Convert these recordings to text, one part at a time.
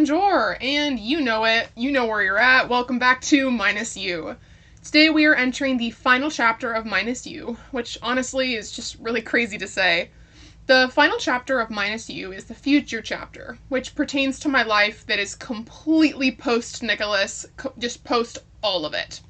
bonjour, and you know it, you know where you're at. Welcome back to Minus You. Today we are entering the final chapter of Minus You, which honestly is just really crazy to say. The final chapter of Minus You is the future chapter, which pertains to my life that is completely post-Nicholas, just post all of it.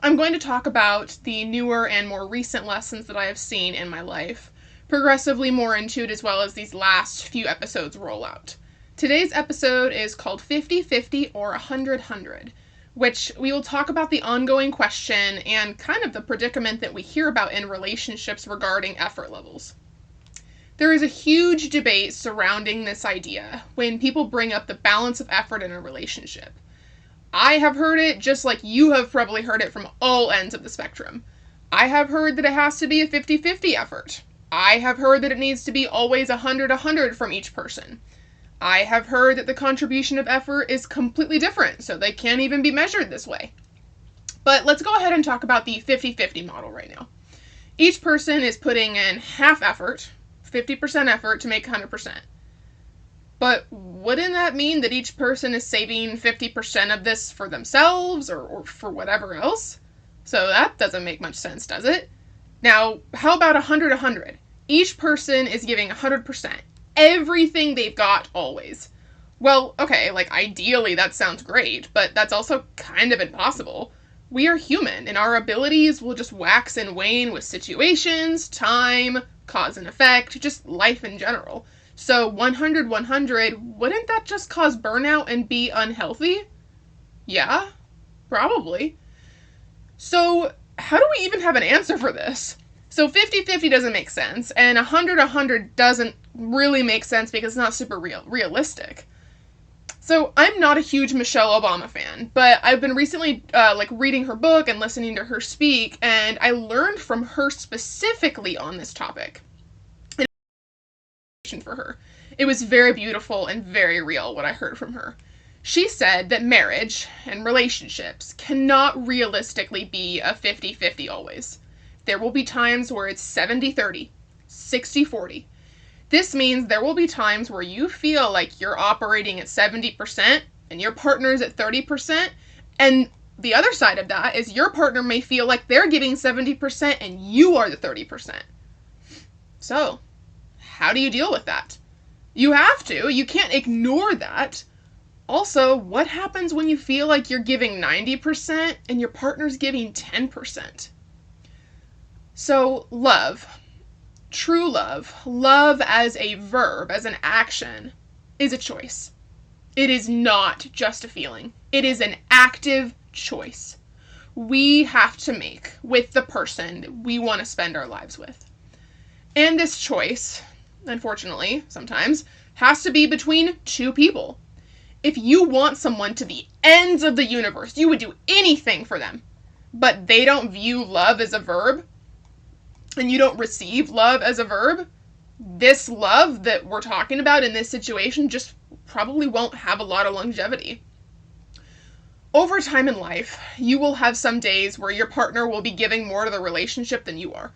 I'm going to talk about the newer and more recent lessons that I have seen in my life, progressively more into it as well as these last few episodes roll out. Today's episode is called 50-50 or 100-100, which we will talk about the ongoing question and kind of the predicament that we hear about in relationships regarding effort levels. There is a huge debate surrounding this idea when people bring up the balance of effort in a relationship. I have heard it just like you have probably heard it from all ends of the spectrum. I have heard that it has to be a 50-50 effort. I have heard that it needs to be always 100-100 from each person. I have heard that the contribution of effort is completely different, so they can't even be measured this way. But let's go ahead and talk about the 50-50 model right now. Each person is putting in half effort, 50% effort to make 100%. But wouldn't that mean that each person is saving 50% of this for themselves or for whatever else? So that doesn't make much sense, does it? Now, how about 100-100? Each person is giving 100%. Everything they've got, always. Well, okay, ideally that sounds great, but that's also kind of impossible. We are human, and our abilities will just wax and wane with situations, time, cause and effect, just life in general. So 100-100, wouldn't that just cause burnout and be unhealthy? Yeah, probably. So how do we even have an answer for this? So 50-50 doesn't make sense, and 100-100 doesn't really make sense because it's not super realistic. So I'm not a huge Michelle Obama fan, but I've been recently reading her book and listening to her speak, and I learned from her specifically on this topic. For her. It was very beautiful and very real what I heard from her. She said that marriage and relationships cannot realistically be a 50-50 always. There will be times where it's 70-30, 60-40. This means there will be times where you feel like you're operating at 70% and your partner's at 30%, and the other side of that is your partner may feel like they're giving 70% and you are the 30%. So, how do you deal with that? You have to. You can't ignore that. Also, what happens when you feel like you're giving 90% and your partner's giving 10%? So, love, true love as a verb, as an action, is a choice. It is not just a feeling. It is an active choice we have to make with the person we want to spend our lives with. And this choice, unfortunately, sometimes, has to be between two people. If you want someone to the ends of the universe, you would do anything for them, but they don't view love as a verb, and you don't receive love as a verb, this love that we're talking about in this situation just probably won't have a lot of longevity. Over time in life, you will have some days where your partner will be giving more to the relationship than you are.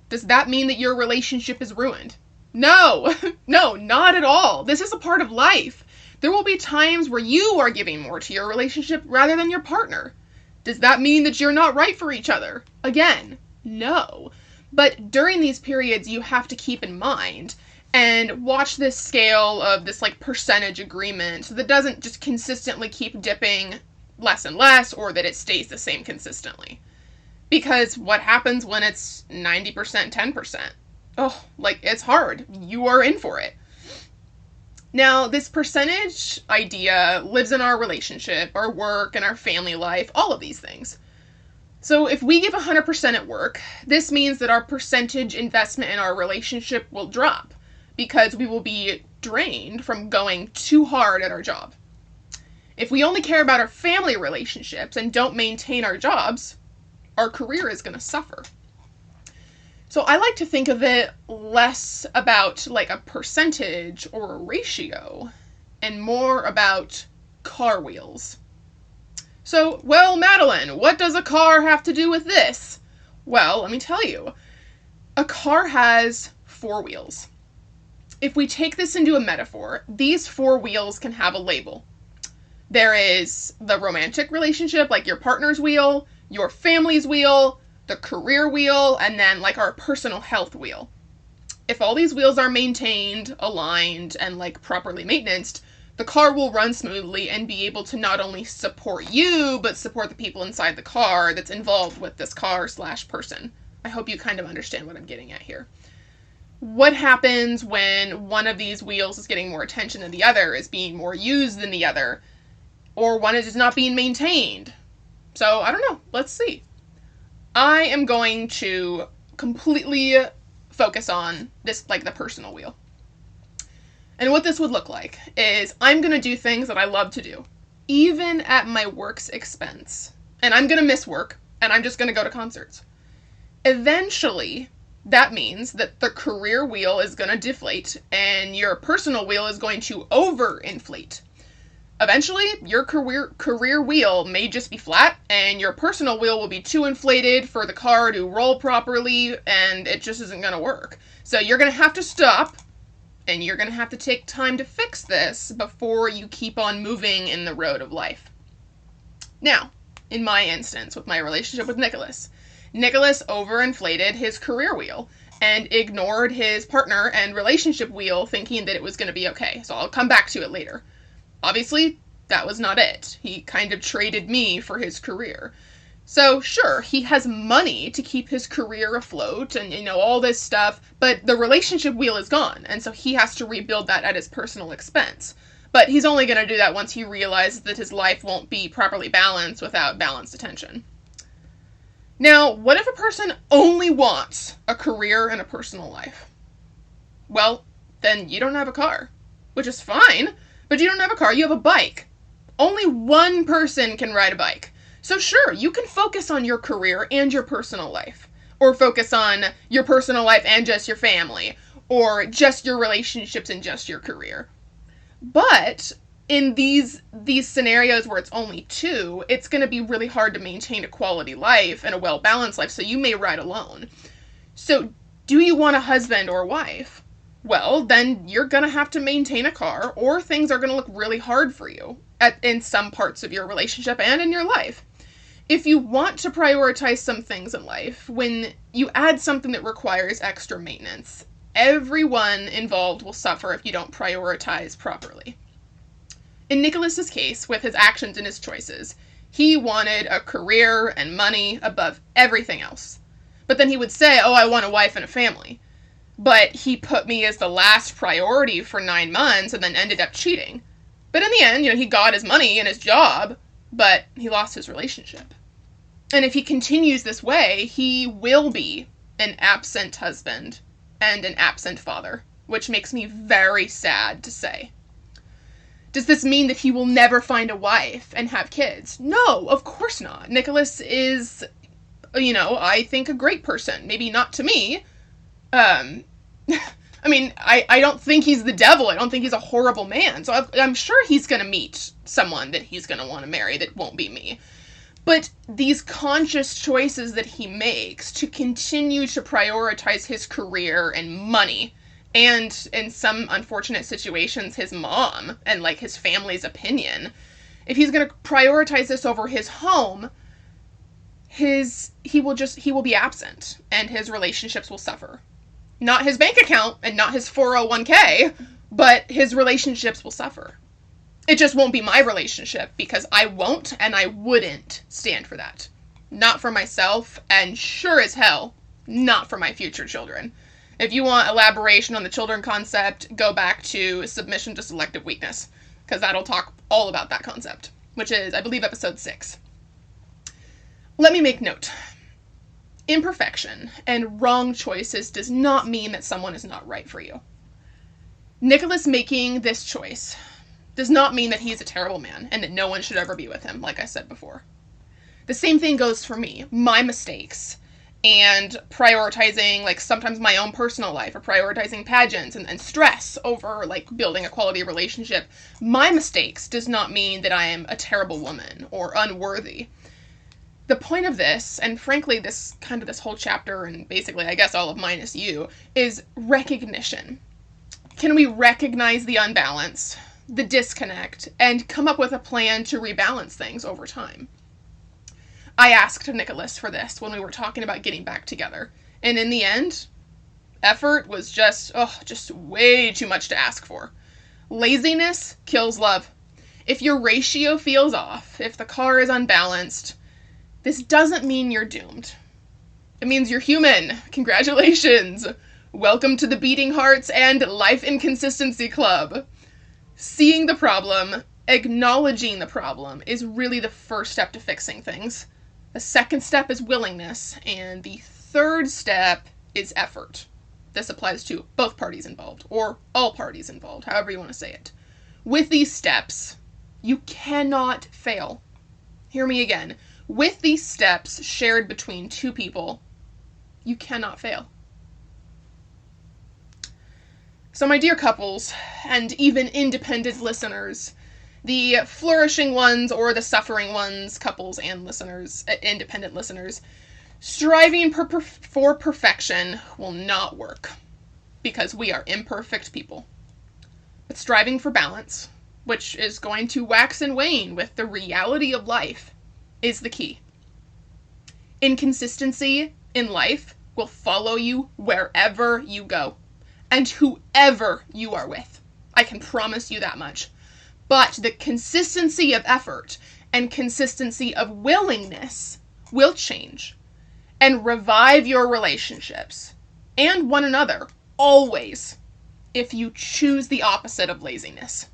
Does that mean that your relationship is ruined? No, not at all. This is a part of life. There will be times where you are giving more to your relationship rather than your partner. Does that mean that you're not right for each other? Again, no. But during these periods, you have to keep in mind and watch this scale of this percentage agreement so that it doesn't just consistently keep dipping less and less, or that it stays the same consistently. Because what happens when it's 90%, 10%? Oh, it's hard. You are in for it. Now, this percentage idea lives in our relationship, our work, and our family life, all of these things. So if we give 100% at work, this means that our percentage investment in our relationship will drop because we will be drained from going too hard at our job. If we only care about our family relationships and don't maintain our jobs, our career is going to suffer. So I like to think of it less about a percentage or a ratio and more about car wheels. So, well, Madelyn, what does a car have to do with this? Well, let me tell you. A car has 4 wheels. if we take this into a metaphor, these four wheels can have a label. There is the romantic relationship, like your partner's wheel, your family's wheel, the career wheel, and then like our personal health wheel. If all these wheels are maintained, aligned, and like properly maintained, the car will run smoothly and be able to not only support you, but support the people inside the car that's involved with this car/person. I hope you kind of understand what I'm getting at here. What happens when one of these wheels is getting more attention than the other, is being more used than the other, or one is just not being maintained? So, I don't know. Let's see. I am going to completely focus on this, like the personal wheel. And what this would look like is I'm going to do things that I love to do, even at my work's expense. And I'm going to miss work, and I'm just going to go to concerts. Eventually, that means that the career wheel is going to deflate, and your personal wheel is going to overinflate. Eventually, your career wheel may just be flat, and your personal wheel will be too inflated for the car to roll properly, and it just isn't going to work. So you're going to have to stop, and you're going to have to take time to fix this before you keep on moving in the road of life. Now, in my instance, with my relationship with Nicholas overinflated his career wheel and ignored his partner and relationship wheel, thinking that it was going to be okay. So I'll come back to it later. Obviously, that was not it. He kind of traded me for his career. So sure, he has money to keep his career afloat and, all this stuff, but the relationship wheel is gone, and so he has to rebuild that at his personal expense. But he's only going to do that once he realizes that his life won't be properly balanced without balanced attention. Now, what if a person only wants a career and a personal life? Well, then you don't have a car, which is fine, but you don't have a car, you have a bike. Only one person can ride a bike. So sure, you can focus on your career and your personal life, or focus on your personal life and just your family, or just your relationships and just your career. But in these scenarios where it's only two, it's going to be really hard to maintain a quality life and a well-balanced life, so you may ride alone. So do you want a husband or wife? Well, then you're going to have to maintain a car, or things are going to look really hard for you in some parts of your relationship and in your life. If you want to prioritize some things in life, when you add something that requires extra maintenance, everyone involved will suffer if you don't prioritize properly. In Nicholas's case, with his actions and his choices, he wanted a career and money above everything else. But then he would say, I want a wife and a family. But he put me as the last priority for 9 months and then ended up cheating. But in the end, he got his money and his job, but he lost his relationship. And if he continues this way, he will be an absent husband and an absent father, which makes me very sad to say. Does this mean that he will never find a wife and have kids? No, of course not. Nicholas is, I think a great person. Maybe not to me. I don't think he's the devil. I don't think he's a horrible man. So I'm sure he's going to meet someone that he's going to want to marry that won't be me. But these conscious choices that he makes to continue to prioritize his career and money, and in some unfortunate situations, his mom and like his family's opinion, if he's going to prioritize this over his home, he will be absent and his relationships will suffer. Not his bank account and not his 401k, but his relationships will suffer. It just won't be my relationship because I won't and I wouldn't stand for that. Not for myself, and sure as hell, not for my future children. If you want elaboration on the children concept, go back to Submission to Selective Weakness, because that'll talk all about that concept, which is, I believe, episode 6. Let me make note. Imperfection and wrong choices does not mean that someone is not right for you. Nicholas making this choice does not mean that he's a terrible man and that no one should ever be with him, like I said before. The same thing goes for me. My mistakes and prioritizing, like, sometimes my own personal life, or prioritizing pageants and stress over, like, building a quality relationship. My mistakes does not mean that I am a terrible woman or unworthy. The point of this, and frankly this whole chapter, and basically I guess all of Minus You, is recognition. Can we recognize the unbalance, the disconnect, and come up with a plan to rebalance things over time? I asked Nicholas for this when we were talking about getting back together. And in the end, effort was just way too much to ask for. Laziness kills love. If your ratio feels off, if the car is unbalanced, this doesn't mean you're doomed. It means you're human. Congratulations. Welcome to the Beating Hearts and Life Inconsistency Club. Seeing the problem, acknowledging the problem, is really the first step to fixing things. The second step is willingness, and the third step is effort. This applies to both parties involved, or all parties involved, however you want to say it. With these steps, you cannot fail. Hear me again. With these steps shared between two people, you cannot fail. So my dear couples, and even independent listeners, the flourishing ones or the suffering ones, couples and listeners, independent listeners, striving for perfection will not work because we are imperfect people. But striving for balance, which is going to wax and wane with the reality of life, is the key. Inconsistency in life will follow you wherever you go and whoever you are with. I can promise you that much. But the consistency of effort and consistency of willingness will change and revive your relationships and one another always if you choose the opposite of laziness.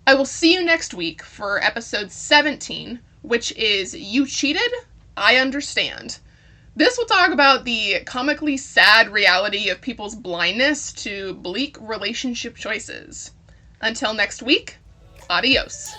I will see you next week for episode 17, which is You Cheated? I Understand. This will talk about the comically sad reality of people's blindness to bleak relationship choices. Until next week, adios.